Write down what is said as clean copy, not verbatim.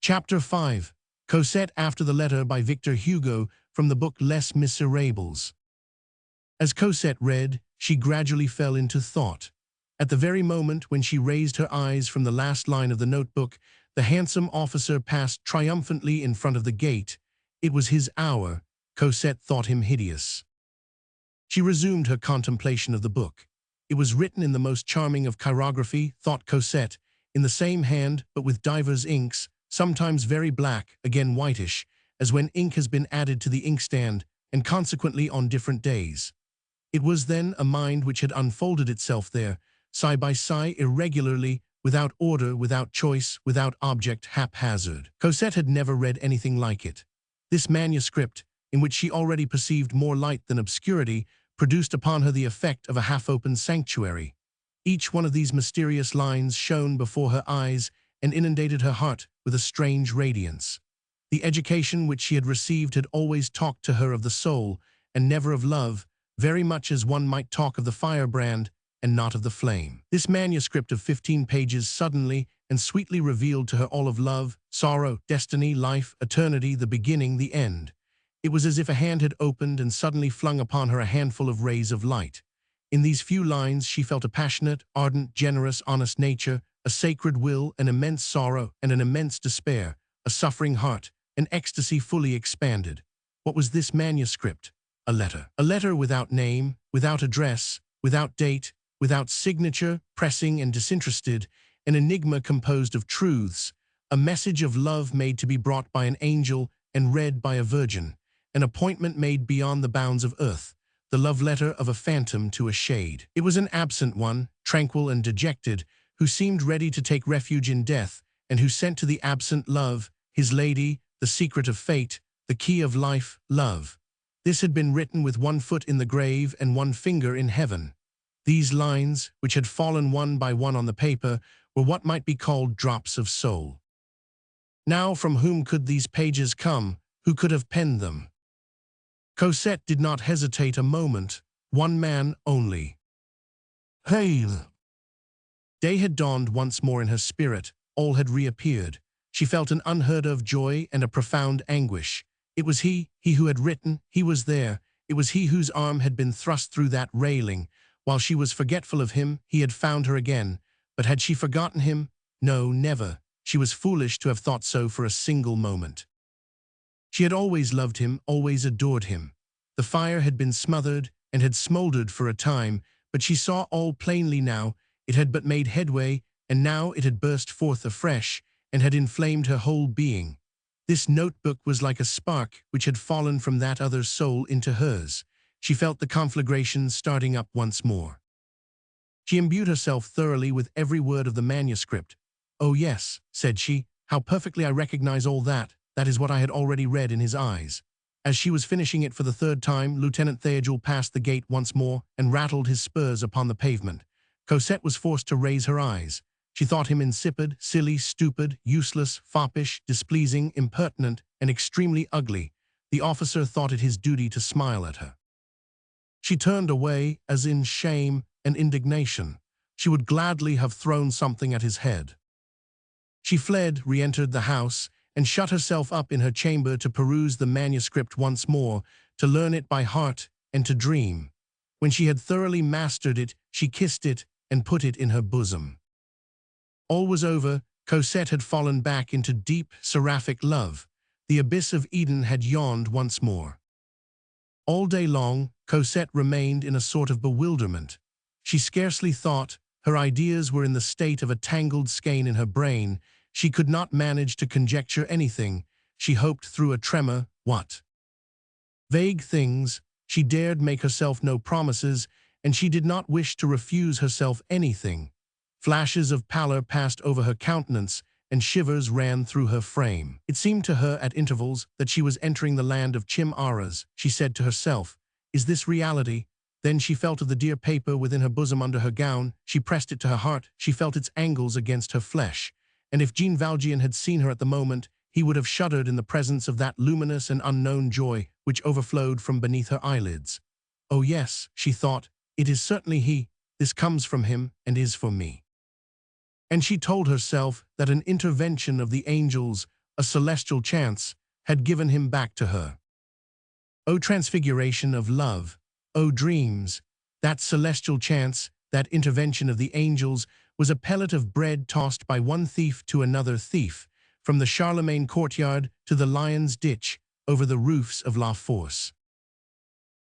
Chapter 5. Cosette after the letter by Victor Hugo from the book Les Misérables. As Cosette read, she gradually fell into thought. At the very moment when she raised her eyes from the last line of the notebook, the handsome officer passed triumphantly in front of the gate. It was his hour. Cosette thought him hideous. She resumed her contemplation of the book. It was written in the most charming of chirography, thought Cosette, in the same hand but with divers inks, sometimes very black, again whitish, as when ink has been added to the inkstand, and consequently on different days. It was then a mind which had unfolded itself there, sigh by sigh, irregularly, without order, without choice, without object, haphazard. Cosette had never read anything like it. This manuscript, in which she already perceived more light than obscurity, produced upon her the effect of a half-open sanctuary. Each one of these mysterious lines shone before her eyes and inundated her heart with a strange radiance. The education which she had received had always talked to her of the soul, and never of love, very much as one might talk of the firebrand and not of the flame. This manuscript of 15 pages suddenly and sweetly revealed to her all of love, sorrow, destiny, life, eternity, the beginning, the end. It was as if a hand had opened and suddenly flung upon her a handful of rays of light. In these few lines she felt a passionate, ardent, generous, honest nature, a sacred will, an immense sorrow, and an immense despair, a suffering heart, an ecstasy fully expanded. What was this manuscript? A letter. A letter without name, without address, without date, without signature, pressing and disinterested, an enigma composed of truths, a message of love made to be brought by an angel and read by a virgin, an appointment made beyond the bounds of earth, the love letter of a phantom to a shade. It was an absent one, tranquil and dejected, who seemed ready to take refuge in death, and who sent to the absent love, his lady, the secret of fate, the key of life, love. This had been written with one foot in the grave and one finger in heaven. These lines, which had fallen one by one on the paper, were what might be called drops of soul. Now from whom could these pages come? Who could have penned them? Cosette did not hesitate a moment. One man only. Hail! Day had dawned once more in her spirit. All had reappeared. She felt an unheard-of joy and a profound anguish. It was he who had written. He was there. It was he whose arm had been thrust through that railing. While she was forgetful of him, he had found her again. But had she forgotten him? No, never. She was foolish to have thought so for a single moment. She had always loved him, always adored him. The fire had been smothered and had smoldered for a time, but she saw all plainly now. It had but made headway, and now it had burst forth afresh and had inflamed her whole being. This notebook was like a spark which had fallen from that other soul into hers. She felt the conflagration starting up once more. She imbued herself thoroughly with every word of the manuscript. "Oh yes," said she, "how perfectly I recognize all that. That is what I had already read in his eyes." As she was finishing it for the third time, Lieutenant Thénardier passed the gate once more and rattled his spurs upon the pavement. Cosette was forced to raise her eyes. She thought him insipid, silly, stupid, useless, foppish, displeasing, impertinent, and extremely ugly. The officer thought it his duty to smile at her. She turned away, as in shame and indignation. She would gladly have thrown something at his head. She fled, re-entered the house, and shut herself up in her chamber to peruse the manuscript once more, to learn it by heart, and to dream. When she had thoroughly mastered it, she kissed it and put it in her bosom. All was over. Cosette had fallen back into deep, seraphic love. The abyss of Eden had yawned once more. All day long, Cosette remained in a sort of bewilderment. She scarcely thought. Her ideas were in the state of a tangled skein in her brain. She could not manage to conjecture anything. She hoped through a tremor. What? Vague things. She dared make herself no promises, and she did not wish to refuse herself anything. Flashes of pallor passed over her countenance, and shivers ran through her frame. It seemed to her at intervals that she was entering the land of chimeras. She said to herself, "Is this reality?" Then she felt of the dear paper within her bosom under her gown. She pressed it to her heart. She felt its angles against her flesh. And if Jean Valjean had seen her at the moment, he would have shuddered in the presence of that luminous and unknown joy which overflowed from beneath her eyelids. "Oh yes," she thought, "it is certainly he. This comes from him and is for me." And she told herself that an intervention of the angels, a celestial chance, had given him back to her. O transfiguration of love, O dreams, that celestial chance, that intervention of the angels, was a pellet of bread tossed by one thief to another thief, from the Charlemagne courtyard to the Lion's Ditch, over the roofs of La Force.